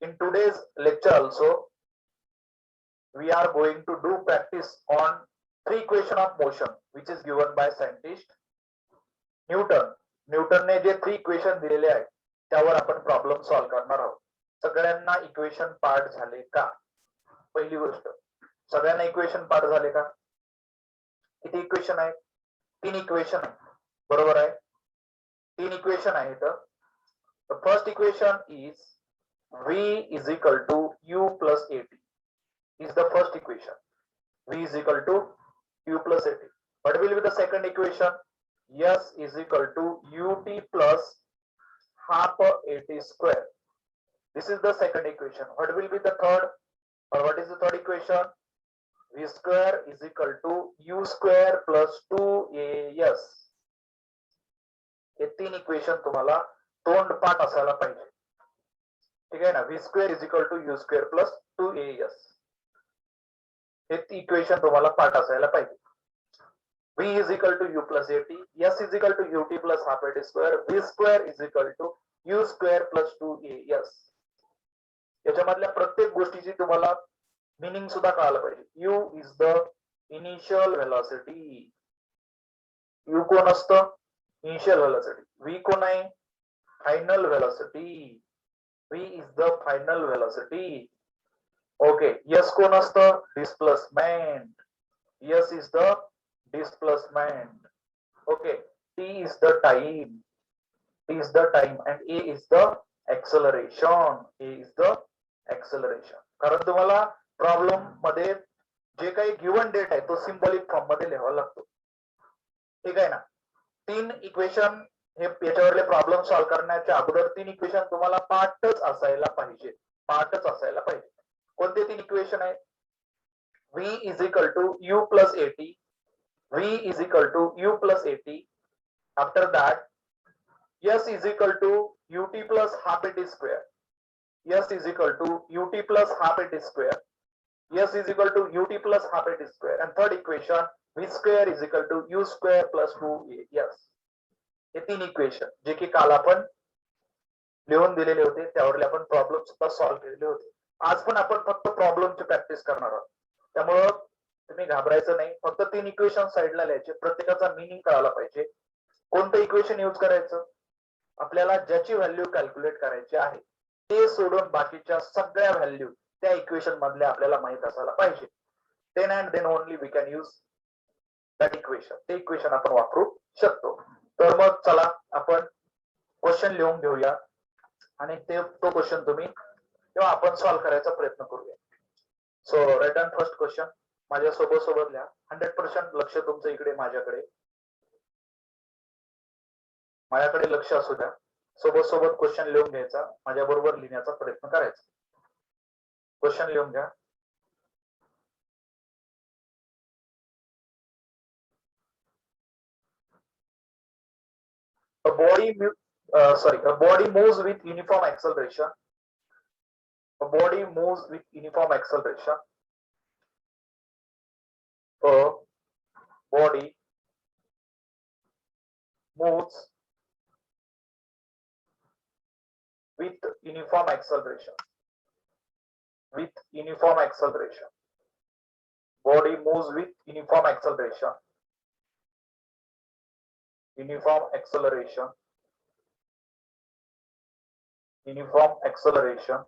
In today's lecture also, we are going to do practice on three equation of motion, which is given by scientist Newton. न्यूटनने जे three equation दिलेले आहेत त्यावर आपण problem solve करणार आहोत. सगळ्यांना इक्वेशन पार्ट झाले का? पहिली गोष्ट, सगळ्यांना इक्वेशन पार्ट झाले का? किती इक्वेशन आहेत? तीन इक्वेशन आहे, बरोबर आहे. तीन इक्वेशन आहेत. First equation is v is equal to u plus at is the first equation. V is equal to u plus at. What will be the second equation? S is equal to ut plus half at square. This is the second equation. What will be the third, or what is the third equation? V square is equal to u square plus 2as. हे तीन equation तुम्हाला तोंडपाठ असायला पाहिजे. ठीक आहे ना. v square is equal to u square plus 2as. हे इक्वेशन तुम्हाला पाठ असायला पाहिजे. v is equal to u plus at, s is equal to ut plus half at square, v square is equal to u square plus 2as. याच्यामधल्या प्रत्येक गोष्टीची तुम्हाला meaning सुद्धा कळायला पाहिजे. u is the initial velocity. u कोण असतं? Initial velocity. v कोण आहे? Final velocity. v is the final velocity. Okay, s कोण असतं? Displacement. s is the displacement. Okay, t is the time. t is the time and a is the acceleration. a is the acceleration. कारण तुम्हाला problem मध्ये जे काही given date आहे तो symbolic form मध्ये लिहावा लागतो. ठीक आहे ना. तीन इक्वेशन हे याच्यावरले प्रॉब्लेम सॉल्व्ह करण्याच्या अगोदर तीन इक्वेशन तुम्हाला पाठच असायला पाहिजे. पाठच असायला पाहिजे. कोणते तीन इक्वेशन आहे? v is equal to u plus at. v is equal to u plus at. After that, s is equal to ut plus half at square. s is equal to ut plus half at square. s is equal to ut plus half at square. And third equation, v square is equal to u square plus 2as. हे तीन equation जे की काल आपण लिहून दिलेले होते, त्यावरले आपण प्रॉब्लेम सुद्धा सॉल्व्ह केलेले होते. आज पण आपण फक्त प्रॉब्लेमची प्रॅक्टिस करणार आहोत. त्यामुळं तुम्ही घाबरायचं नाही. फक्त तीन इक्वेशन साईडला लिहायचे. प्रत्येकाचा मीनिंग कळायला पाहिजे. कोणतं इक्वेशन यूज करायचं? आपल्याला ज्याची व्हॅल्यू कॅल्क्युलेट करायची आहे ते सोडून बाकीच्या सगळ्या व्हॅल्यू त्या इक्वेशन मधल्या आपल्याला माहित असायला पाहिजे. Then and then only we can use that equation. ते इक्वेशन आपण वापरू शकतो. तर मग चला आपण क्वेश्चन लिहून घेऊया आणि तो क्वेश्चन तुम्ही किंवा आपण सॉल्व्ह करायचा प्रयत्न करूया. So write down first question. माझ्या सोबत लिहा. 100% लक्ष तुमचं इकडे माझ्याकडे लक्ष असू द्या. सोबत क्वेश्चन लिहून घ्यायचा. माझ्या बरोबर लिहिण्याचा प्रयत्न करायचा. क्वेश्चन लिहून घ्या. A body moves with uniform acceleration. A body moves with uniform acceleration. A body moves with uniform acceleration. With uniform acceleration. Body moves with uniform acceleration. Uniform acceleration. Uniform acceleration.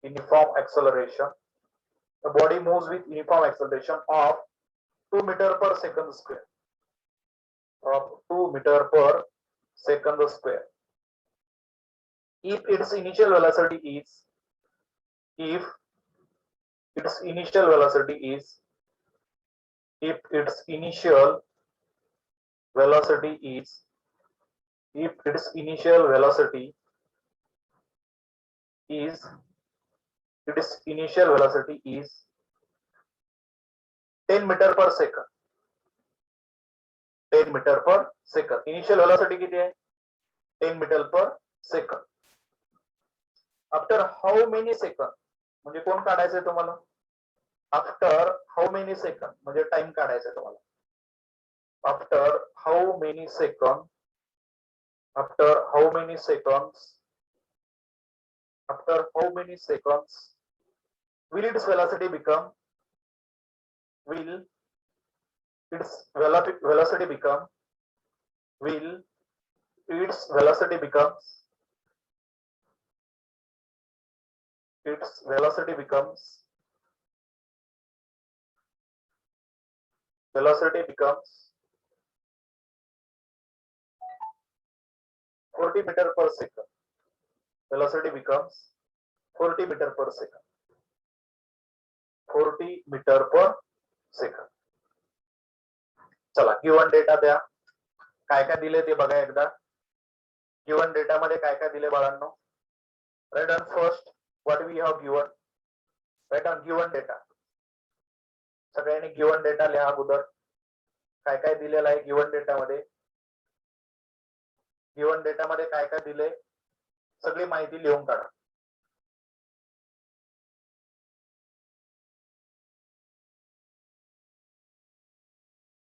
Uniform acceleration. The body moves with uniform acceleration of 2 meter per second square. Of 2 meter per second square. If its initial velocity is if its initial velocity is if its initial velocity is 10 meter per second. 10 meter per second. Initial velocity किती आहे? 10 meter per second. After how many second? म्हणजे कोण काढायचंय तुम्हाला? After how many second म्हणजे time काढायचा तुम्हाला. after how many seconds after how many seconds after how many seconds will its velocity become will its velocity become will its velocity becomes its velocity becomes velocity becomes 40 meter per second. Velocity becomes 40 meter per second. 40 meter per second. चला given data द्या. काय काय दिले ते बघा एकदा. Given data मध्ये काय काय दिले बाळांनो. Write on first what we have given. Write on given data. सगळ्यांनी गिवन डेटा लिहा अगोदर. काय काय दिलेलं आहे गिवन डेटा मध्ये. गिवन डेटा मध्ये काय काय दिले सगळी माहिती लिहून काढा.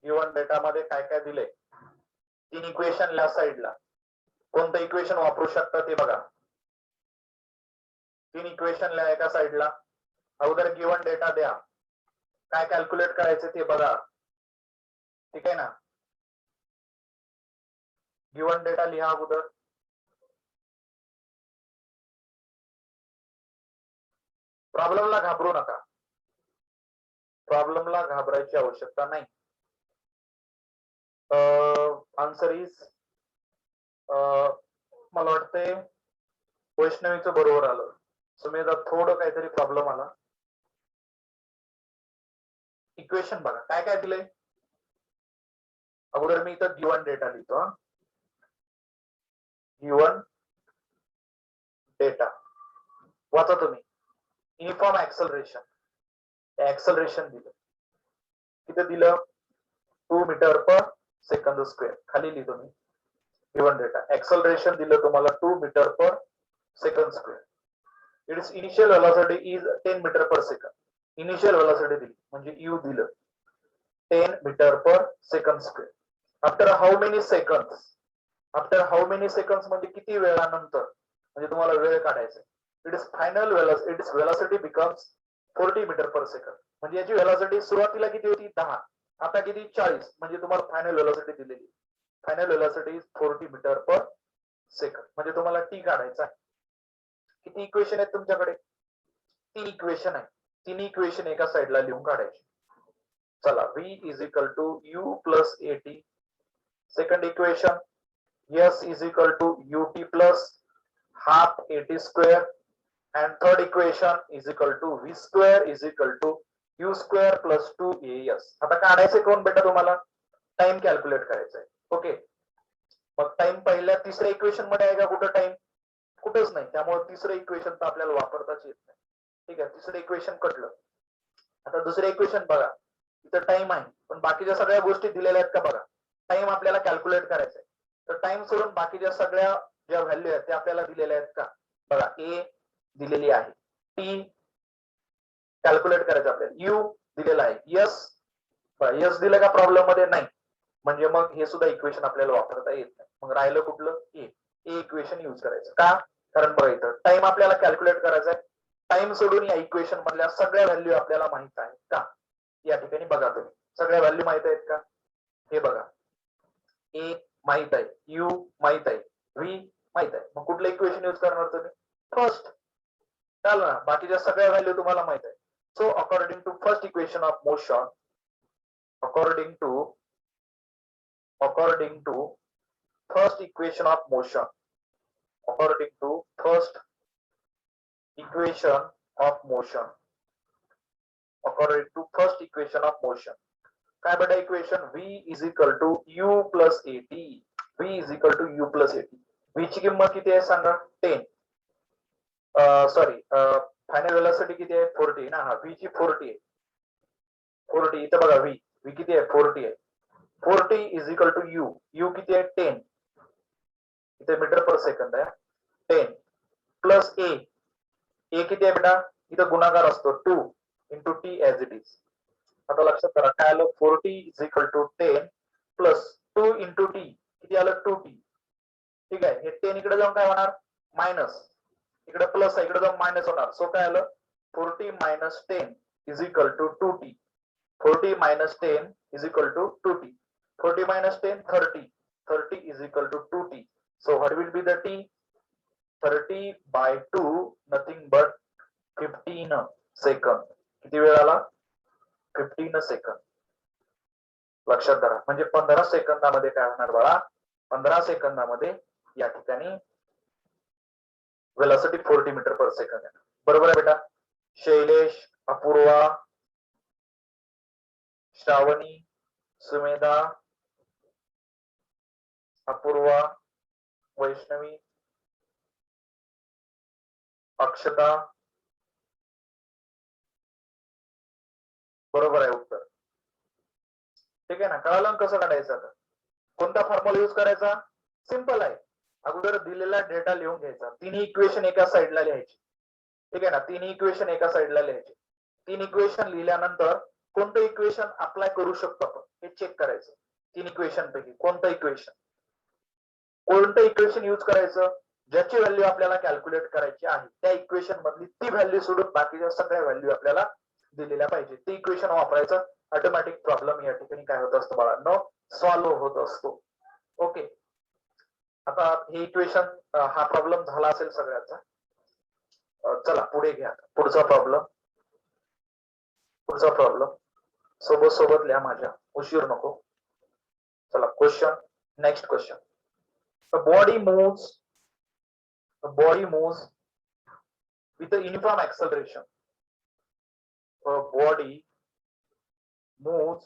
गिवन डेटा मध्ये काय काय दिले. 3 इक्वेशन ला साइडला. कोणतं इक्वेशन वापरू शकता ते बघा. 3 इक्वेशन ला एका साइडला. अगोदर गिवन डेटा द्या. काय कॅल्क्युलेट करायचं ते बघा. ठीक आहे ना. गिवन डेटा लिहा अगोदर. प्रॉब्लेमला घाबरू नका. प्रॉब्लेमला घाबरायची आवश्यकता नाही. आन्सर इज मला वाटतंय वैष्णवीचं बरोबर आलं. सुमेधा थोडं काहीतरी प्रॉब्लेम आला. इक्वेशन बघा काय काय दिलंय. अगोदर मी इथं गिवन डेटा लिहितो. गिवन डेटा वाचा तुम्ही. Uniform acceleration. ऍक्सलरेशन दिलं. किती दिलं 2 मीटर पर सेकंद स्क्वेअर. खाली लिहितो मी. गिवन डेटा ऍक्सलरेशन दिलं तुम्हाला 2 metre per second square. It's initial velocity is 10 metre per second. Initial velocity दिली म्हणजे यू दिलं 10 metre per second square. After how many seconds. After how many seconds म्हणजे किती वेळानंतर म्हणजे तुम्हाला वेळ काढायचा. It's final velocity it's velocity becomes 40 metre per second. म्हणजे याची वेलोसिटी सुरुवातीला किती होती 10. आता किती 40 म्हणजे तुम्हाला फायनल वेलोसिटी दिलेली. Final velocity is 40 metre per second. म्हणजे तुम्हाला टी काढायचा आहे. किती इक्वेशन आहेत तुमच्याकडे. 3 इक्वेशन आहे. 3 इक्वेशन एका साइडला लिहून काढायची. चला v is equal to u plus at. Second equation s is equal to ut plus half at square. and third equation is equal to v square is equal to u square plus 2as. आता काढायचे कोण बेटा तुम्हाला. Time calculate करायचा आहे. Okay मग time पहिल्या तिसऱ्या इक्वेशन मध्ये आहे का कुठं टाइम. कुठंच नाही. त्यामुळे तिसरं इक्वेशन तर आपल्याला वापरताच येत नाही. ठीक आहे. तिसरं इक्वेशन कटलं. आता दुसरं इक्वेशन बघा. इथं टाइम आहे पण बाकीच्या सगळ्या गोष्टी दिलेल्या आहेत का बघा. टाइम आपल्याला कॅल्क्युलेट करायचा आहे. तर टाइम सोडून बाकीच्या सगळ्या ज्या व्हॅल्यू आहेत त्या आपल्याला दिलेल्या आहेत का बघा. ए दिलेली आहे. टी कॅल्क्युलेट करायचं आपल्याला. यू दिलेला आहे. यस दिलं का प्रॉब्लेम मध्ये नाही. म्हणजे मग हे सुद्धा इक्वेशन आपल्याला वापरता येत नाही. मग राहिलं कुठलं ए इक्वेशन यूज करायचं का. कारण बघा इथं टाइम आपल्याला कॅल्क्युलेट करायचा आहे. टाइम सोडून या इक्वेशन मधल्या सगळ्या व्हॅल्यू आपल्याला माहित आहेत का. या ठिकाणी बघा तुम्ही सगळ्या व्हॅल्यू माहित आहेत का. हे बघा ए माहित आहे. यू माहित आहे. व्ही माहित आहे. मग कुठलं इक्वेशन यूज करणार तुम्ही. फर्स्ट. चाल ना. बाकीच्या सगळ्या व्हॅल्यू तुम्हाला माहित आहे. So according to first equation of motion according to first equation of motion according to first equation of motion according to first equation of motion काय बेटा equation v is equal to u plus at. v is equal to u plus at. v ची किंमत किती आहे सांगा 10. Sorry final velocity किती आहे 40 ना. हा v ची 40 आहे. 40 इथं बघा v किती आहे 40 आहे. 40 इज इक्वल टू u किती आहे 10. इथे मीटर पर सेकंद आहे 10 प्लस a किती आहे बेटा. इथं गुणाकार असतो 2 into t as it is. आता लक्षात करा काय आलं 40 is equal to 10 plus 2 into t किती आलं 2t. ठीक आहे. हे 10 इकडे जाऊन काय होणार मायनस, इकडे प्लस आहे इकडे जाऊन मायनस होणार. सो काय आलं 40 minus 10 is equal to 2t. 40 minus 10 is equal to 2t. 40 minus 10 30. 30 is equal to 2t. So what will be the t? 30 by 2 nothing but 15 second. किती वेळ आला 15 सेकंद. लक्षात धरा. म्हणजे 15 सेकंदामध्ये काय होणार बाळा 15 सेकंदामध्ये या ठिकाणी वेलोसिटी 40 मीटर पर सेकंद आहे. बरोबर आहे बेटा. शैलेश, अपूर्वा, श्रावणी, सुमेधा, अपूर्वा, वैष्णवी, अक्षता. बरोबर आहे उत्तर. ठीक आहे ना. कळालं कसं काढायचं. आता कोणता फॉर्म्युला यूज करायचा सिंपल आहे. अगोदर दिलेला डेटा लिहून घ्यायचा. तिन्ही इक्वेशन एका साइडला लिहायची. ठीक आहे ना. तिन्ही इक्वेशन एका साइडला लिहायची. 3 इक्वेशन लिहिल्यानंतर कोणतं इक्वेशन अप्लाय करू शकतो आपण हे चेक करायचं. 3 इक्वेशन पैकी कोणतं इक्वेशन यूज करायचं ज्याची व्हॅल्यू आपल्याला कॅल्क्युलेट करायची आहे त्या इक्वेशन मधली ती व्हॅल्यू सोडून बाकीच्या सगळ्या व्हॅल्यू आपल्याला दिलेल्या पाहिजे. ते इक्वेशन वापरायचं. ऑटोमॅटिक प्रॉब्लेम या ठिकाणी काय होत असतो बाळांनो सॉल्व्ह होत असतो. ओके. आता हे इक्वेशन हा प्रॉब्लेम झाला असेल सगळ्याचा. चला पुढे घ्या. पुढचा प्रॉब्लेम सोबत लिहा माझ्या, उशीर नको. चला question. Next question. A body moves with a uniform acceleration. A body moves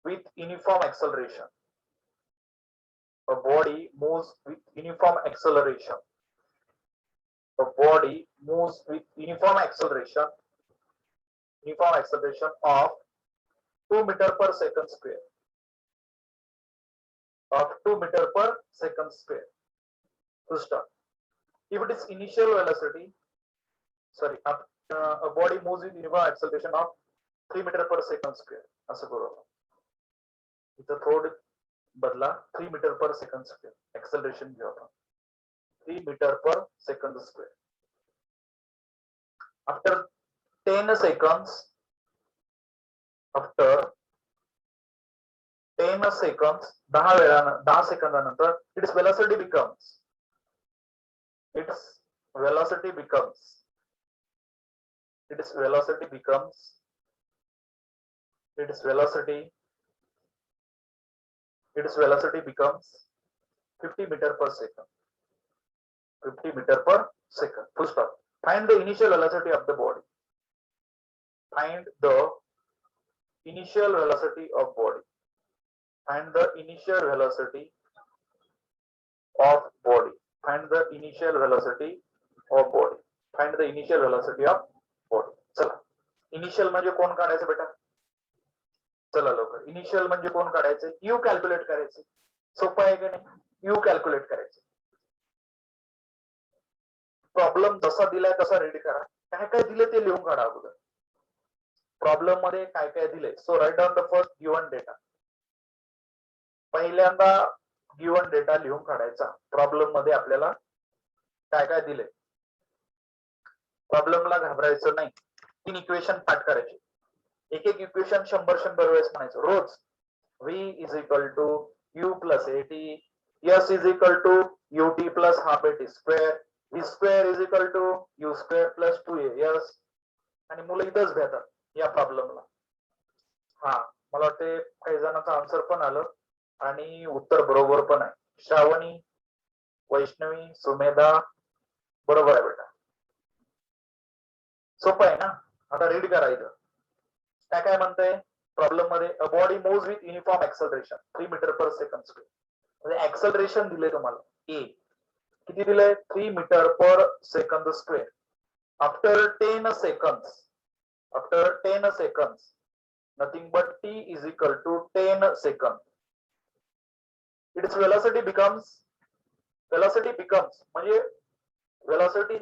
with uniform acceleration. A body moves with uniform acceleration. A body moves with uniform acceleration of 2 meter per second square. Of 2 meter per second square. Full stop. If it is initial velocity, a body moves with uniform acceleration of 3 meter per second square. असं करू आपण. इथं थोडं बदला 3 meter per second square. Acceleration घेऊ आपण. 3 meter per second square. After 10 seconds, after 10 seconds, 10 सेकंदानंतर its velocity becomes its velocity becomes 50 meter per second. 50 meter per second. Full stop. Find the initial velocity of the body. Find the initial velocity of body. Find the initial velocity of body. Find the initial velocity of body. Find the initial velocity of body. चला. Initial म्हणजे कोण काढायचं बेटा. चला लवकर. Initial म्हणजे कोण काढायचं यू कॅल्क्युलेट करायचं. सोपं आहे की नाही. यू कॅल्क्युलेट करायचं. प्रॉब्लेम जसा दिलाय तसा रेडी करा. काय काय दिले ते लिहून काढा अगोदर. प्रॉब्लेम मध्ये काय काय दिले. So write down the first given data. पहिल्यांदा गिवन डेटा लिहून काढायचा. प्रॉब्लेम मध्ये आपल्याला काय काय दिले. प्रॉब्लेमला घाबरायचं नाही. 3 इक्वेशन पाठ करायचे. एक इक्वेशन 100 वेळेस म्हणायचं रोज. v is equal to u plus at, s is equal to ut plus half at square, v square is equal to u square plus 2as. आणि मुलं इथंच भेटतात या प्रॉब्लेमला. हा मला वाटते काही जणांचं आन्सर पण आलं आणि उत्तर बरोबर पण आहे. श्रावणी, वैष्णवी, सुमेधा. बरोबर आहे बेटा. सोपं आहे ना. आता रीड करा. इथं काय काय म्हणतंय प्रॉब्लेम मध्ये. A body moves with uniform acceleration 3 metre per second square. म्हणजे एक्सेलरेशन दिले तुम्हाला ए किती दिलंय 3 metre per second square. After 10 seconds nothing but t is equal to 10 seconds. Its velocity becomes म्हणजे वेलोसिटी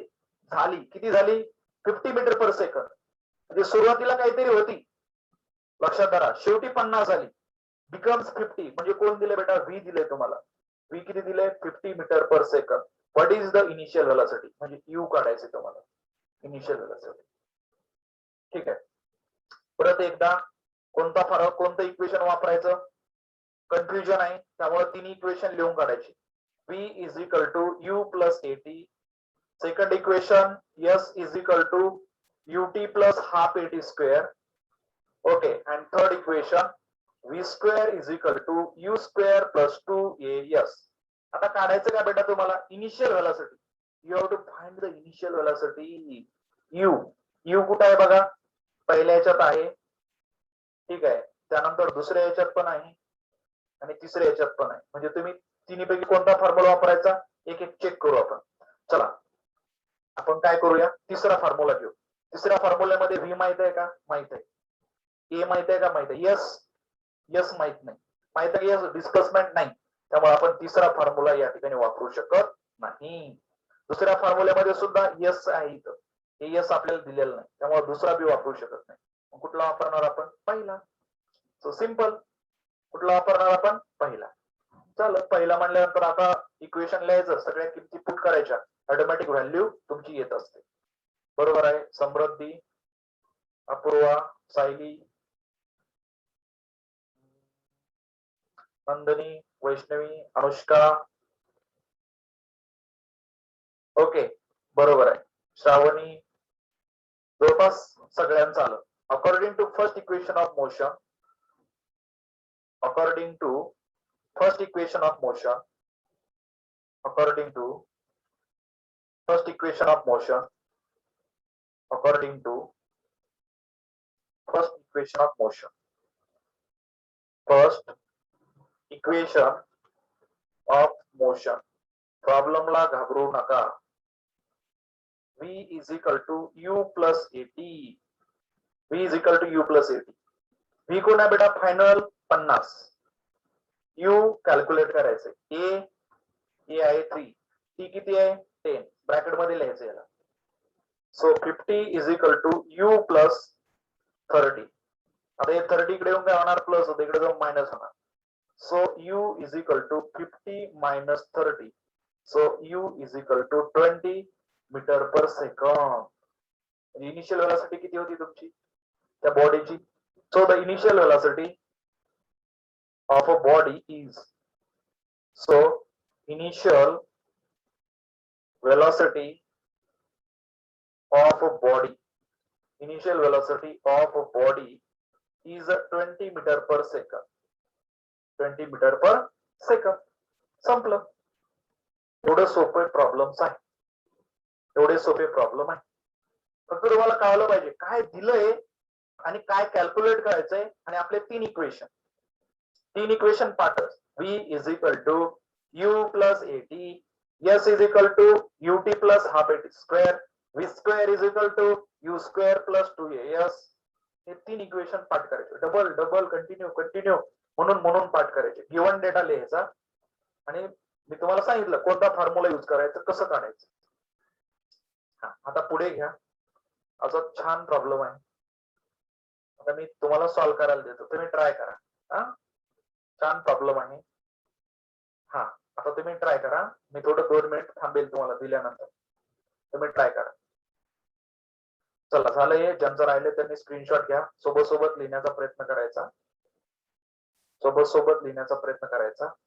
झाली किती झाली 50 मीटर पर सेकंद. म्हणजे सुरुवातीला काहीतरी होती लक्षात धरा. शेवटी 50 झाली. बिकम्स 50 म्हणजे कोण दिले बेटा v दिले तुम्हाला v किती दिले 50 metre per second what is the initial velocity म्हणजे u काढायचे तुम्हाला इनिशियल व्हेलॉसिटी ठीक आहे परत एकदा कोणता फरक कोणतं इक्वेशन वापरायचं कन्फ्युजन आहे त्यामुळे तिन्ही इक्वेशन लिहून काढायची v is equal to u plus at second equation s is equal to ut plus half at square okay and third equation v square is equal to u square plus 2as आता काढायचं का बेटा तुम्हाला initial velocity you have to find the initial velocity u कुठे आहे बघा पहिल्या याच्यात आहे ठीक आहे त्यानंतर दुसऱ्या याच्यात पण आहे आणि तिसऱ्या याच्यात पण आहे म्हणजे तुम्ही तिन्हीपैकी कोणता फॉर्म्युला वापरायचा एक एक चेक करू आपण चला आपण काय करूया तिसरा फॉर्म्युला घेऊ तिसऱ्या फॉर्म्युल्यामध्ये व्ही माहित आहे का माहित आहे ए माहित आहे का माहित आहे यस माहित नाही माहित आहे यस डिस्प्लेसमेंट नाही त्यामुळे आपण तिसरा फॉर्म्युला या ठिकाणी वापरू शकत नाही दुसऱ्या फॉर्म्युल्यामध्ये सुद्धा यस आहे इथं हे यस आपल्याला दिलेलं नाही त्यामुळे दुसरा बी वापरू शकत नाही कुठला वापरणार आपण पहिला सो सिंपल कुठला वापरणार आपण पहिला चल पहिला म्हणल्यानंतर आता इक्वेशन लिहायचं सगळ्या किमती पुट करायच्या ऑटोमॅटिक व्हॅल्यू तुमची येत असते बरोबर आहे समृद्धी अपूर्वा सायली नंदनी वैष्णवी अनुष्का ओके बरोबर आहे श्रावणी जवळपास सगळ्यांचं आलं according to first equation of motion according to first equation of motion according to first equation of motion according to first equation of motion first equation of motion problem ला घाबरू नका v is equal to u plus at v is equal to u plus at v कोण आहे बेटा final 50 u calculate करायचे a आहे 3 t किती आहे 10 ब्रॅकेट मध्ये लिहायचं याला so 50 is equal to u plus 30 आता हे 30 इकडे येऊन काय होणार प्लस होते इकडे जाऊन मायनस होणार so u is equal to 50 minus 30 so u is equal to 20 metre per second initial velocity किती होती तुमची त्या बॉडीची so the initial velocity of a body is so initial velocity of a body is 20 meter per second 20 meter per second संपलं एवढे सोपे problems आहे एवढे सोपे प्रॉब्लेम आहे फक्त तुम्हाला कळलं पाहिजे काय दिलंय आणि काय कॅल्क्युलेट करायचंय आणि आपले तीन इक्वेशन पाठच v is equal to u plus at s is equal to ut plus half at square v square is equal to u square plus 2as हे तीन इक्वेशन पाठ करायचे डबल डबल कंटिन्यू म्हणून पाठ करायचे गिवन डेटा लिहायचा आणि मी तुम्हाला सांगितलं कोणता फॉर्म्युला यूज करायचा कसं काढायचं हा आता पुढे घ्या असा छान प्रॉब्लेम आहे आता मी तुम्हाला सॉल्व्ह करायला देतो तुम्ही ट्राय करा हा छान प्रॉब्लेम आहे हा आता तुम्ही ट्राय करा मी थोडं 2 मिनिट थांबेल तुम्हाला दिल्यानंतर तुम्ही ट्राय करा चला झालं हे ज्यांचं राहिले त्यांनी स्क्रीनशॉट घ्या सोबत लिहिण्याचा प्रयत्न करायचा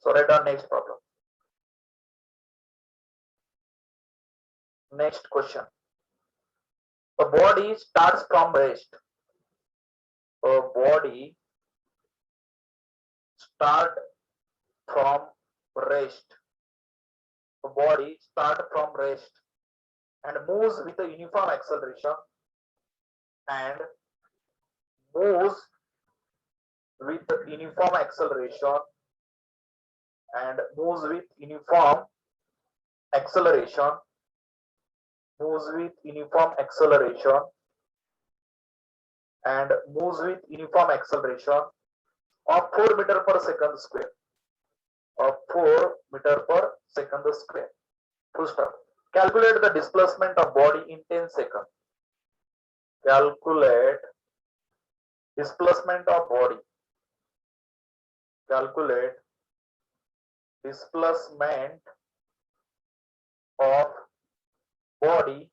so right on next problem next question a body starts from rest a body start from rest the body start from rest and moves with a uniform acceleration and moves with uniform acceleration and moves with uniform acceleration moves with uniform acceleration and moves with uniform acceleration of 4 meter per second square of 4 meter per second square full stop calculate the displacement of body in 10 seconds calculate displacement of body calculate displacement of body,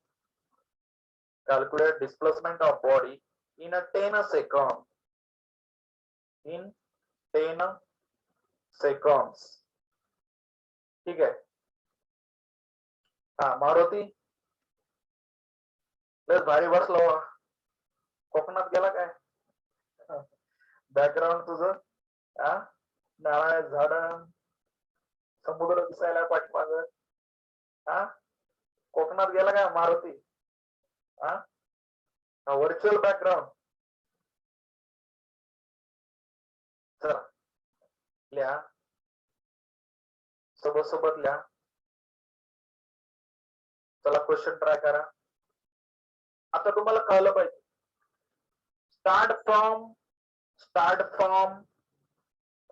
calculate displacement of body in a 10 second, in 10 seconds. ठीक आहे. हा मारुती लस भारी बसलो, कोकणात गेला काय? Background तुझं नारळ झाड समुद्र दिसायला पाठीमाग, कोकणात गेला काय मारुती? व्हर्च्युअल बॅकग्राऊंड चला लिहा, सोबत सोबत लिहा. चला क्वेश्चन ट्राय करा. आता तुम्हाला कळलं पाहिजे स्टार्ट फ्रॉम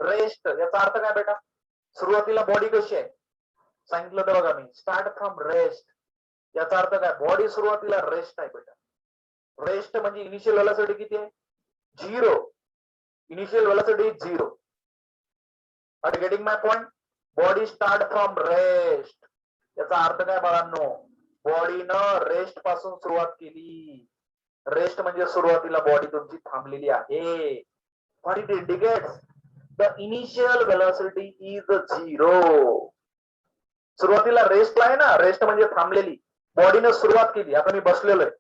रेस्ट याचा अर्थ काय बेटा? सुरुवातीला बॉडी कशी आहे सांगितलं तर बघा मी. स्टार्ट फ्रॉम रेस्ट याचा अर्थ काय? बॉडी सुरुवातीला रेस्ट आहे बेटा. रेस्ट म्हणजे इनिशियल व्हेलॉसिटी किती आहे? 0. Initial velocity 0. Are getting my point? Body start from rest याचा अर्थ काय बाळांनो? बॉडीनं रेस्ट पासून सुरुवात केली. रेस्ट म्हणजे सुरुवातीला बॉडी तुमची थांबलेली आहे. What it indicates? The initial velocity is 0. सुरुवातीला रेस्टला आहे ना, रेस्ट म्हणजे थांबलेली. बॉडीनं सुरुवात केली. आता मी बसलेलो आहे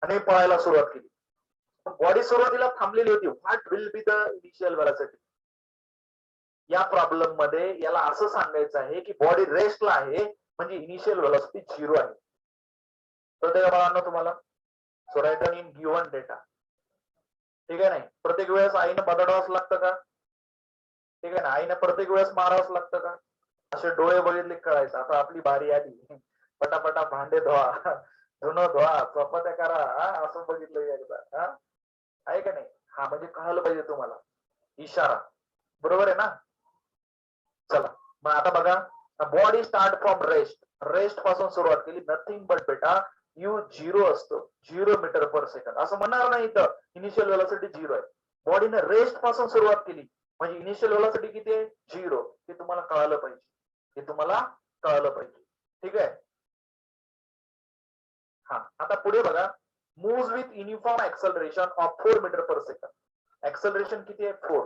आणि पळायला सुरुवात केली. बॉडी सुरुवातीला थांबलेली होती. What will be the initial velocity? या प्रॉब्लेम मध्ये याला असं सांगायचं आहे की बॉडी रेस्टला आहे म्हणजे इनिशियल व्हेलॉसिटी 0 आहे. तर ते बाळांनो तुम्हाला so write down in given data. ठीक आहे नाही? प्रत्येक वेळेस आईनं बदलावंच लागतं का? ठीक आहे ना? आईनं प्रत्येक वेळेस मारावंच लागतं का? असे डोळे बघितले कळायचं आता आपली बारी आली, पटापटा भांडे धुवा, धुणं धुवा, चपात्या करा, असं बघितलं एकदा. आहे का नाही? हा म्हणजे कळलं पाहिजे तुम्हाला इशारा. बरोबर आहे ना? चला मग आता बघा, body start from rest. Rest पासून सुरुवात केली. नथिंग बट बेटा यू 0 असतो. 0 मीटर पर सेकंड असं म्हणणार नाही. तर इनिशियल व्हेलॉसिटी 0 आहे. बॉडीने रेस्ट पासून सुरुवात केली म्हणजे इनिशियल व्हेलॉसिटी किती आहे? 0. हे तुम्हाला कळालं पाहिजे. हे तुम्हाला कळलं पाहिजे. ठीक आहे. हा आता पुढे बघा. Moves with uniform acceleration of 4 metre per second. Acceleration किती आहे? 4.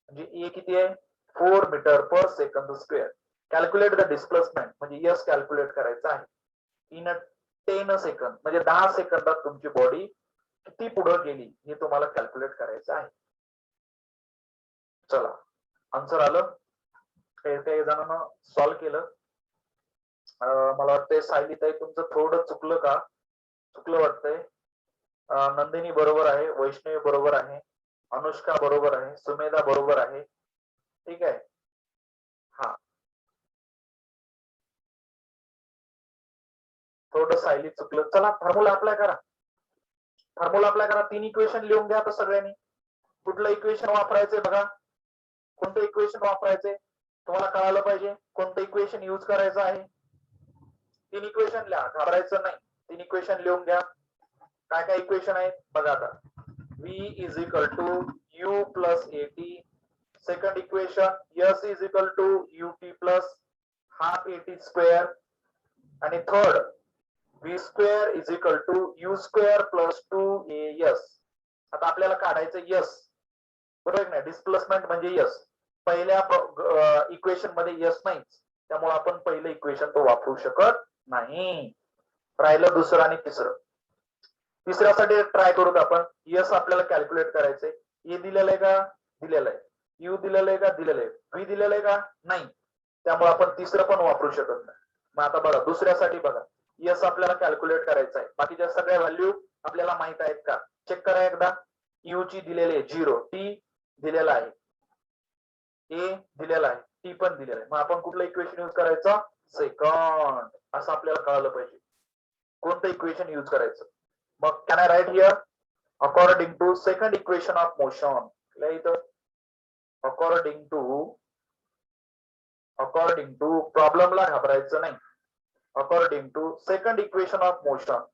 म्हणजे ए किती आहे? 4 metre per second square. Calculate the displacement म्हणजे यस कॅल्क्युलेट करायचं आहे. इन 10 सेकंड म्हणजे 10 सेकंदात तुमची बॉडी किती पुढे गेली हे तुम्हाला कॅल्क्युलेट करायचं आहे. चला आन्सर आलं. काही जणांना सॉल्व्ह केलं. मला वाटतंय सायलीताई तुमचं थोडं चुकलं का? चुकलं वाटतंय. नंदिनी बरोबर आहे, वैष्णवी बरोबर आहे, अनुष्का बरोबर आहे, सुमेधा बरोबर आहे. ठीक आहे. हा थोडं सायली चुकलं. चला फॉर्म्युला अप्लाय करा. फॉर्म्युला अप्लाय करा. 3 इक्वेशन लिहून घ्या आता सगळ्यांनी. कुठलं इक्वेशन वापरायचंय बघा. कोणतं इक्वेशन वापरायचंय तुम्हाला कळायला पाहिजे. कोणतं इक्वेशन यूज करायचं आहे. 3 इक्वेशन लिहा, घाबरायचं नाही. 3 इक्वेशन लिहून घ्या. काय काय इक्वेशन आहेत बघा आता. v is equal to u plus at. Second equation s is equal to ut plus half at square. आणि third v square is equal to u square plus 2as. आता आपल्याला काढायचं यस. बरोबर ना? डिस्प्लेसमेंट म्हणजे यस. पहिल्या equation मध्ये yes नाहीच, त्यामुळे आपण पहिलं इक्वेशन तो वापरू शकत नाही. राहिलं दुसरं आणि तिसरं. तिसऱ्यासाठी ट्राय करूत आपण. यस आपल्याला कॅल्क्युलेट करायचंय. ए दिलेलं आहे का? दिलेलं आहे. यू दिलेलं आहे का? दिलेलं आहे. व्ही दिलेलं आहे का? नाही. त्यामुळे आपण तिसरं पण वापरू शकत नाही. मग आता बघा दुसऱ्यासाठी बघा. यस आपल्याला कॅल्क्युलेट करायचं आहे. बाकीच्या सगळ्या व्हॅल्यू आपल्याला माहित आहेत का? चेक करा एकदा. यू ची दिलेली आहे 0. टी दिलेला आहे. ए दिलेला आहे. टी पण दिलेला आहे. मग आपण कुठलं इक्वेशन यूज करायचं? सेकंड. असं आपल्याला कळालं पाहिजे कोणतं इक्वेशन यूज करायचं. मग can I write here according to second equation of motion. According to प्रॉब्लेमला घाबरायचं नाही. According to second equation of motion.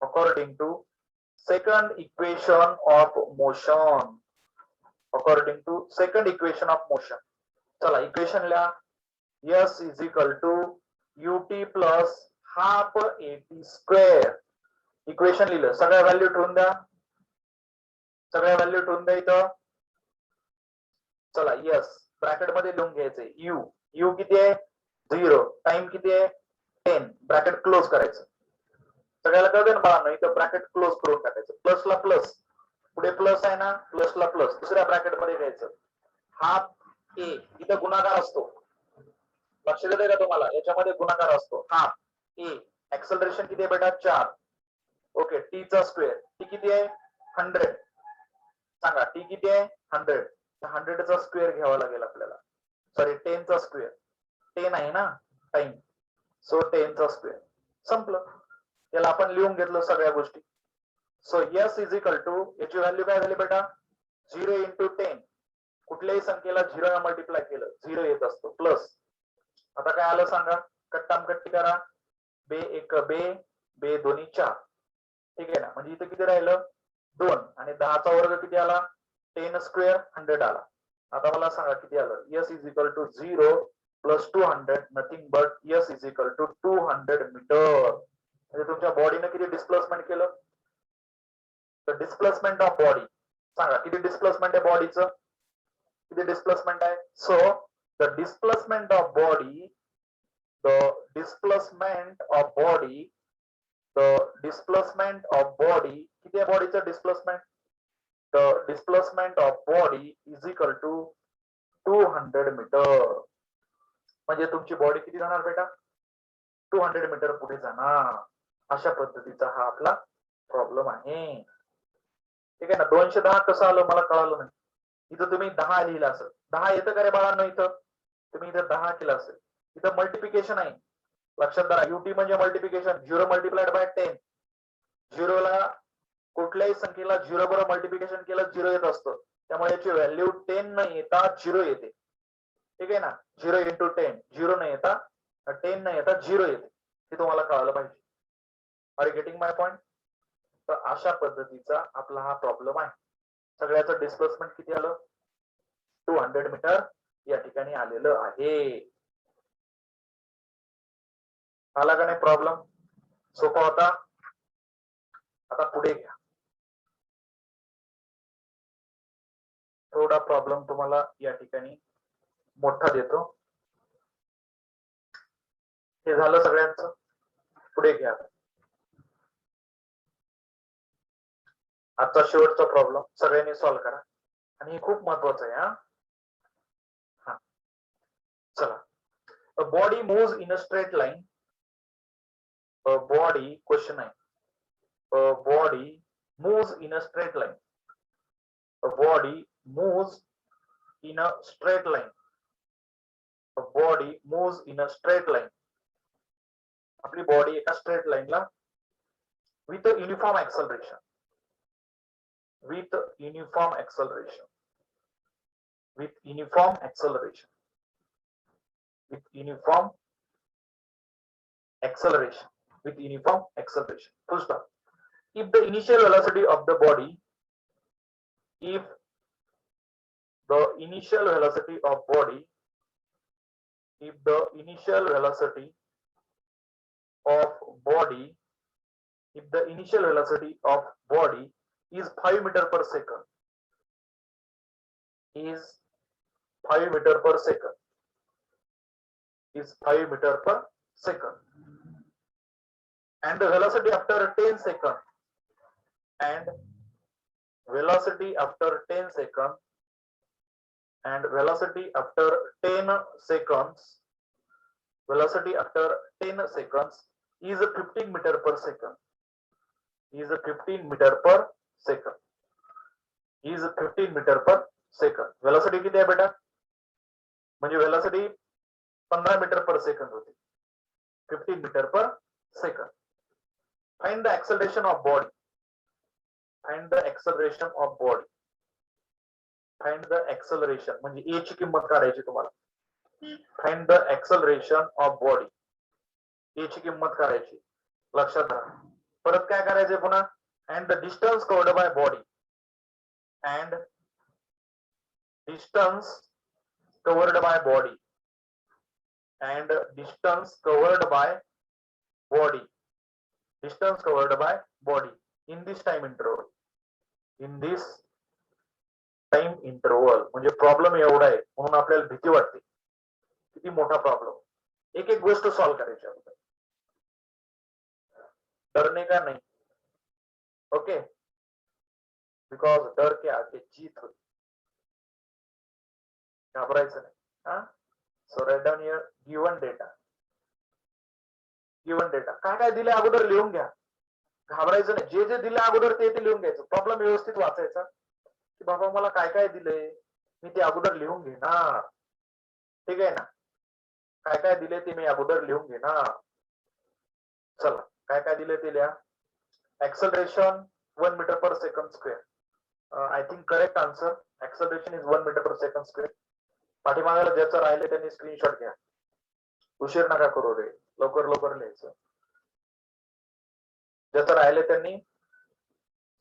According to second equation of motion. According to second equation of motion. चला equation लिहा. S is equal to ut plus half at square. Equation लिहिलं. सगळ्या value ठेवून द्या. सगळ्या व्हॅल्यू ठेवून द्या इथं. चला यस ब्रॅकेट मध्ये लिहून घ्यायचंय. यू किती आहे 0. टाइम किती आहे 10. ब्रॅकेट क्लोज करायचं. सगळ्याला कळतं ना बाळांनो. इथं ब्रॅकेट क्लोज करून टाकायचं. प्लसला प्लस, पुढे प्लस आहे ना, प्लसला प्लस दुसऱ्या ब्रॅकेट मध्ये घ्यायचं. हाफ ए इथं गुणाकार असतो. लक्ष देते का तुम्हाला? याच्यामध्ये गुणाकार असतो. हाफ ए. ऍक्सलरेशन किती आहे बेटा 4. ओके. टी चा स्क्वेअर. टी किती आहे 100. सांगा टी किती आहे 100. 100 चा स्क्वेअर घ्यावा लागेल आपल्याला. सॉरी 10 चा स्क्वेअर. 10 आहे ना टाइम. सो 10 चा स्क्वेअर. संपलं. याला आपण लिहून घेतलं सगळ्या गोष्टी. So s is equal to याची व्हॅल्यू काय झाली बेटा 0 इंटू 10. कुठल्याही संख्येला 0 मल्टिप्लाय केलं 0 येत असतो प्लस. आता काय आलं सांगा. कट्टामकट्टी करा. बे एक बे, बे दोन्ही 4. ठीक आहे ना. म्हणजे इथं किती राहिलं 2 आणि 10 चा वर्ग किती आला 10 स्क्वेअर 100 आला. आता मला सांगा किती आलं. S is equal to 0 plus 200 nothing but s is equal to 200 metre. म्हणजे तुमच्या बॉडीने किती डिस्प्लेसमेंट केलं. The displacement of body. सांगा किती डिस्प्लेसमेंट आहे बॉडीचं. किती डिस्प्लेसमेंट आहे. So the displacement of body, the displacement of body, the displacement of body किती आहे बॉडीचं displacement. The displacement of body is equal to 200 metre. म्हणजे तुमची बॉडी किती जाणार बेटा 200 मीटर पुढे जाणार. अशा पद्धतीचा हा आपला प्रॉब्लेम आहे. ठीक आहे ना. 210 कसं आलं मला कळालं नाही. इथं तुम्ही 10 लिहिलं असेल. 10 येतं का रे बाळांनो. इथं तुम्ही इथं 10 केलं असेल. इथं मल्टिप्लिकेशन आहे. लक्षात धरा. युटी म्हणजे मल्टिप्लिकेशन. 0 multiplied by 10. 0 ला कुठल्याही संख्येला 0 बरोबर मल्टिप्लिकेशन केलं 0 येत असतं. त्यामुळे याची व्हॅल्यू 10 न येता 0 येते. ठीक आहे ना. 0 इंटू 10 0 न येता 10 न येता 0 येते. हे तुम्हाला कळालं पाहिजे. Are you getting my point. तर अशा पद्धतीचा आपला हा प्रॉब्लेम आहे. सगळ्याचं डिस्प्लेसमेंट किती आलं 200 मीटर या ठिकाणी आलेलं आहे. आला का नाही प्रॉब्लेम. सोपा होता. आता पुढे घ्या. थोडा प्रॉब्लेम तुम्हाला या ठिकाणी मोठा देतो. हे झालं सगळ्यांचं. पुढे घ्या. आजचा शेवटचा प्रॉब्लेम सगळ्यांनी सॉल्व्ह करा आणि हे खूप महत्वाचं आहे. हा चला. A body moves in a straight line. A body question आहे. A body moves in a straight line. A body moves in a straight line. A body moves in a straight line. आपली body एका straight line ला with a uniform acceleration. With uniform acceleration. With uniform acceleration. With uniform acceleration. With uniform acceleration. Full stop. If the initial velocity of the body, if the initial velocity of body, if the initial velocity of body, if the initial velocity of body is 5 meter per second, is 5 meter per second, is 5 meter per second, and the velocity after 10 seconds, and velocity after 10 seconds, and velocity after 10 seconds, velocity after 10 seconds is 15 meter per second, is 15 meter per second, is 15 meter per second. velocity किती आहे बेटा म्हणजे velocity 15 metre per second होती. 15 metre per second. Find the acceleration of body. Find the acceleration of body. Find the acceleration म्हणजे a ची किंमत काढायची तुम्हाला. Find the acceleration of body. a ची किंमत काढायची. लक्षात राहा. परत काय करायचंय पुन्हा and the distance covered by body, and distance covered by body and distance covered by body in this time interval म्हणजे प्रॉब्लेम एवढा आहे म्हणून आपल्याला भीती वाटते किती मोठा प्रॉब्लेम एक एक गोष्ट सॉल्व्ह करायची आहे डरने का नहीं ओके बिकॉज डर के आगे जीत होती घाबरायचं नाही हा so write down here given data काय काय दिले अगोदर लिहून घ्या घाबरायचं नाही जे जे दिले अगोदर ते लिहून घ्यायचं प्रॉब्लेम व्यवस्थित वाचायचा की बाबा मला काय काय दिले मी ते अगोदर लिहून घेणार ठीक आहे ना काय काय दिले ते मी अगोदर लिहून घेणार चला काय काय दिले ते लिहा acceleration 1 meter per second square I think correct answer acceleration is 1 meter per second square पाठीमागाला ज्याचं राहिले त्यांनी स्क्रीनशॉट घ्या उशीर नका करू रे लवकर लिहायचं ज्याचं राहिले त्यांनी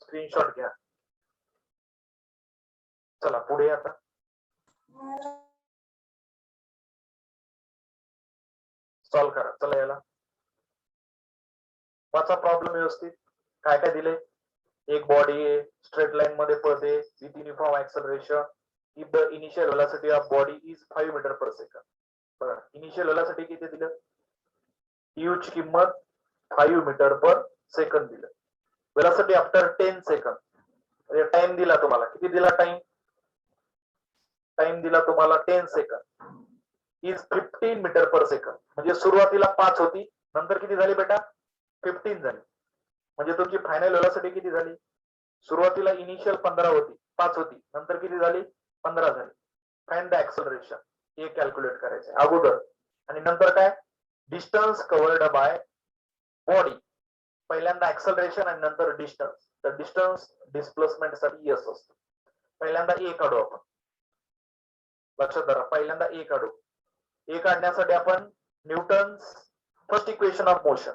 स्क्रीनशॉट घ्या चला पुढे आता सॉल्व्ह करा चला याला वाचा प्रॉब्लेम व्यवस्थित काय काय दिले एक बॉडी आहे स्ट्रेट लाईन मध्ये पळते with uniform acceleration if the initial velocity of body is 5 metre per second बघा इनिशियल वेलोसिटी किती दिलं u ची किंमत 5 मीटर पर सेकंड दिलं वेलोसिटी आफ्टर 10 सेकंड म्हणजे टाइम दिला तुम्हाला किती दिला टाइम दिला तुम्हाला 10 second is 15 metre per second म्हणजे सुरुवातीला 5 होती नंतर किती झाली बेटा 15 झाली म्हणजे तुमची फायनल वेलोसिटी किती झाली सुरुवातीला इनिशियल 15 होती 5 होती नंतर किती झाली 15 झाली फाइंड द ऍक्सलरेशन हे कॅल्क्युलेट करायचं अगोदर आणि नंतर काय डिस्टन्स कव्हर्ड बाय बॉडी पहिल्यांदा ऍक्सलरेशन आणि नंतर डिस्टन्स तर डिस्टन्स डिस्प्लेसमेंट साठी एस असतो पहिल्यांदा ए काढू आपण लक्षात धरा पहिल्यांदा ए काढू ए काढण्यासाठी आपण Newton's first equation of motion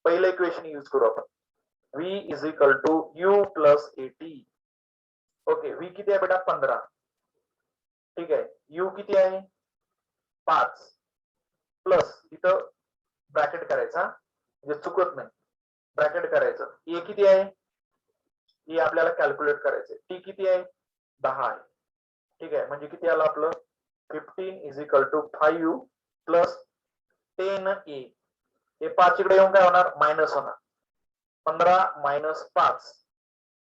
पहिलं इक्वेशन यूज करू आपण v is equal to u plus at okay v किती आहे बेटा 15 ठीक आहे u किती आहे 5 प्लस इथं ब्रॅकेट करायचा म्हणजे चुकत नाही ब्रॅकेट करायचं a किती आहे हे आपल्याला कॅल्क्युलेट करायचं t किती आहे 10 आहे ठीक आहे म्हणजे किती आलं आपलं 15 is equal to 5u plus 10a हे 5 इकडे येऊन काय होणार मायनस होणार 15 minus 5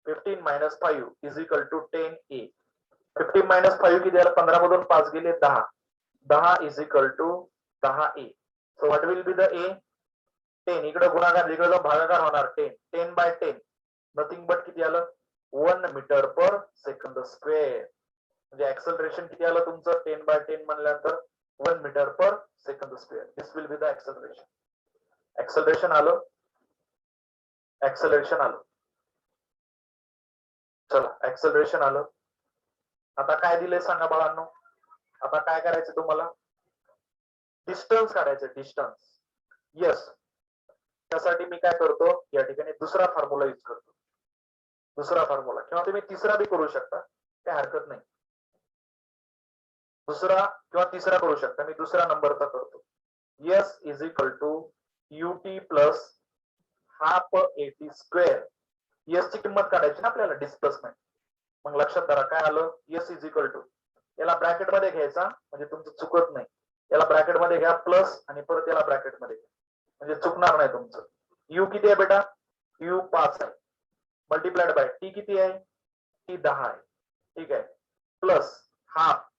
15 minus 5 is equal to 10a 15 minus 5 किती आलं 15 मधून 5 गेले 10 is equal to 10a so what will be the a 10 इकडे गुणाकार इकडे जाऊन भागाकार होणार 10 बाय 10 नथिंग बट किती आलं 1 मीटर पर सेकंद स्क्वेअर म्हणजे ऍक्सलरेशन किती आलं तुमचं 10 बाय 10 म्हणल्यानंतर 1 metre per second square this will be the acceleration आलं चला ऍक्सलरेशन आलं आता काय दिलंय सांगा बाळांनो आता काय करायचं तुम्हाला डिस्टन्स काढायचं डिस्टन्स यस त्यासाठी मी काय करतो या ठिकाणी दुसरा फॉर्म्युला यूज करतो दुसरा फॉर्म्युला किंवा तुम्ही तिसरा बी करू शकता काय हरकत नाही दुसरा किंवा तिसरा करू शकता मी दुसरा नंबरचा करतो s is equal to ut plus half at square s ची किंमत काढायची ना आपल्याला डिस्प्लेसमेंट मग लक्षात धरा काय आलं यस इज इक्वल टू याला ब्रॅकेट मध्ये घ्यायचा म्हणजे तुमचं चुकत नाही याला ब्रॅकेट मध्ये घ्या प्लस आणि परत याला ब्रॅकेट मध्ये घ्या म्हणजे चुकणार नाही तुमचं u किती आहे बेटा u 5 आहे मल्टिप्लाइड बाय t किती आहे t 10 आहे ठीक आहे प्लस हाफ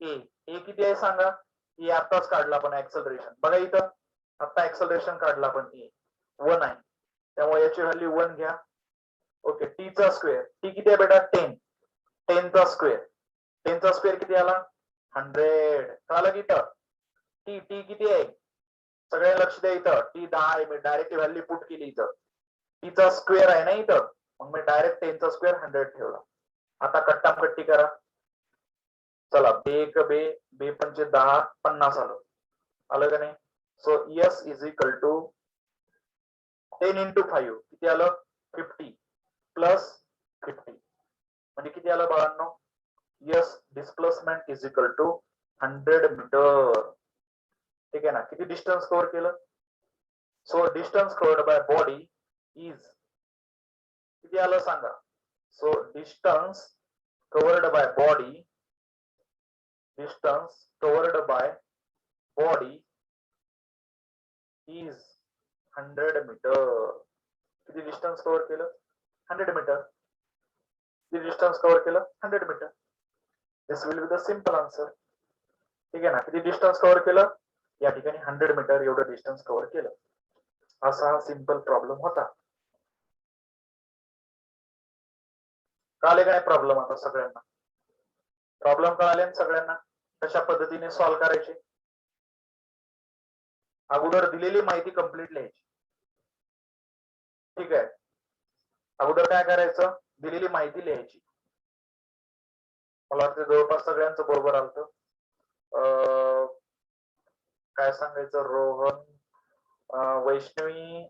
a किती आहे सांगा ए आताच काढला आपण ऍक्सलरेशन बघा इथं आता ऍक्सलरेशन काढला आपण ए 1 आहे त्यामुळे याची व्हॅल्यू 1 घ्या ओके टी चा स्क्वेअर टी किती आहे बेटा 10 चा स्क्वेअर किती आला 100 कळलं की इथं टी किती आहे सगळे लक्ष द्या इथं टी 10 आहे मी डायरेक्ट व्हॅल्यू पुट केली इथं टी चा स्क्वेअर आहे ना इथं मग मी डायरेक्ट 10 चा स्क्वेअर 100 ठेवला आता कट्टामकट्टी करा चला बे पंचे 10 50 आलं का नाही so s is equal to 10 into 5 किती आलं 50 प्लस 50 म्हणजे किती आलं बाळांनो s displacement is equal to 100 metre. ठीक आहे ना. किती डिस्टन्स कव्हर केलं? So distance covered by body is किती आलं सांगा. So distance covered by body is 100 metre. किती डिस्टन्स कव्हर केलं? 100 मीटर. किती डिस्टन्स कव्हर केलं? 100 metre. This will be the simple answer. ठीक आहे ना. किती डिस्टन्स कव्हर केलं? या ठिकाणी 100 मीटर एवढं डिस्टन्स कव्हर केलं. असा हा सिंपल प्रॉब्लेम होता. कळाले काय प्रॉब्लेम? आता सगळ्यांना प्रॉब्लेम कळाले सगळ्यांना कशा पद्धतीने सॉल्व्ह करायचे? अगोदर दिलेली माहिती कंप्लीट लिहायची. ठीक आहे. अगोदर काय करायचं? दिलेली माहिती लिहायची. मला वाटतं जवळपास सगळ्यांचं बरोबर आलं. काय सांगायचं? रोहन, वैष्णवी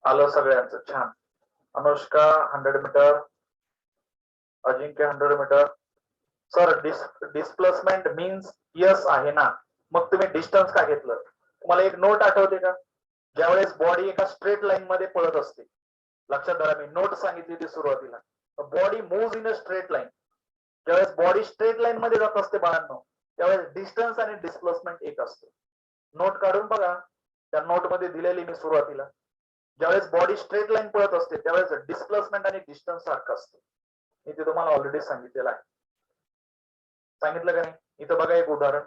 आलं सगळ्यांचं. छान. Anushka 100 metre, Ajinkya 100 metre. Sir displacement means s आहे ना, मग तुम्ही डिस्टन्स का घेतलं? तुम्हाला एक नोट आठवते का? ज्यावेळेस बॉडी एका स्ट्रेट लाईन मध्ये पळत असते, लक्षात धरा मी नोट सांगितली होती सुरुवातीला, body move in a straight line. ज्यावेळेस बॉडी स्ट्रेट लाईन मध्ये जात असते बाळांनो, त्यावेळेस डिस्टन्स आणि डिस्प्लेसमेंट एक असतं. नोट काढून बघा, त्या नोट मध्ये दिलेली मी सुरुवातीला. ज्यावेळेस बॉडी स्ट्रेट लाईन पळत असते त्यावेळेस डिस्प्लेसमेंट आणि डिस्टन्स सारखं असतं. मी ते तुम्हाला ऑलरेडी सांगितलेलं आहे. सांगितलं का नाही? इथं बघा एक उदाहरण.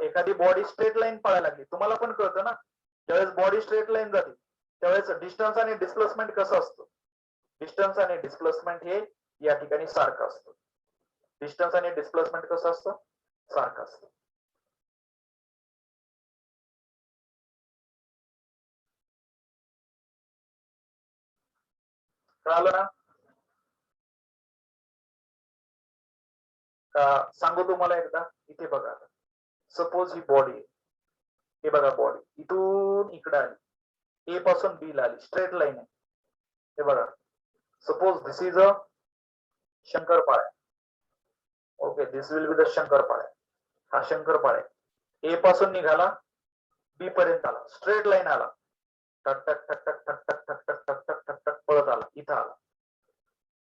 एखादी बॉडी स्ट्रेट लाईन पळायला लागली, तुम्हाला पण कळतं ना, ज्यावेळेस बॉडी स्ट्रेट लाईन जाते त्यावेळेस डिस्टन्स आणि डिस्प्लेसमेंट कसं असतं? डिस्टन्स आणि डिस्प्लेसमेंट हे या ठिकाणी सारखं असतं. डिस्टन्स आणि डिस्प्लेसमेंट कसं असतं? सारखं असतं. कळालं ना? का सांगू तुम्हाला एकदा? इथे बघा, सपोज ही बॉडी आहे. हे बघा बॉडी इथून इकडे आली, ए पासून बी ला आली, स्ट्रेट लाईन आहे. हे बघा, suppose this is a shankarpalya. Okay, this will be the shankarpalya. हा शंकरपाळ्या ए पासून निघाला, बी पर्यंत आला, स्ट्रेट लाईन आला, टक टक टक टक टक टक टक टक टक टक टक टक पळत आला, इथं आला.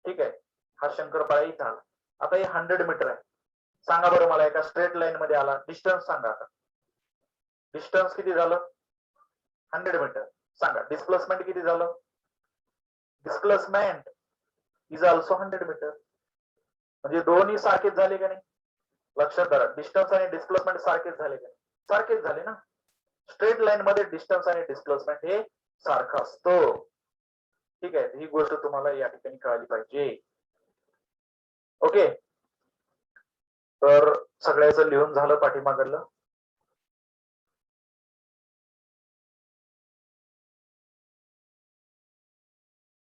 ठीक आहे. हा शंकरपाळ्या इथं आला. आता हे 100 मीटर आहे. सांगा बरं मला, एका स्ट्रेट लाईन मध्ये आला, डिस्टन्स सांगा. आता डिस्टन्स किती झालं? 100 मीटर. सांगा डिस्प्लेसमेंट किती झालं? Displacement is also 100 metre. म्हणजे दोन्ही सारखेच झाले का नाही? लक्षात धरा, डिस्टन्स आणि डिस्प्लेसमेंट सारखेच झाले का नाही? सारखेच झाले ना. स्ट्रेट लाईन मध्ये डिस्टन्स आणि डिस्प्लेसमेंट हे सारखं असतं. ठीक आहे. ही गोष्ट तुम्हाला या ठिकाणी कळाली पाहिजे. ओके, तर सगळ्याचं लिहून झालं पाठीमागलं.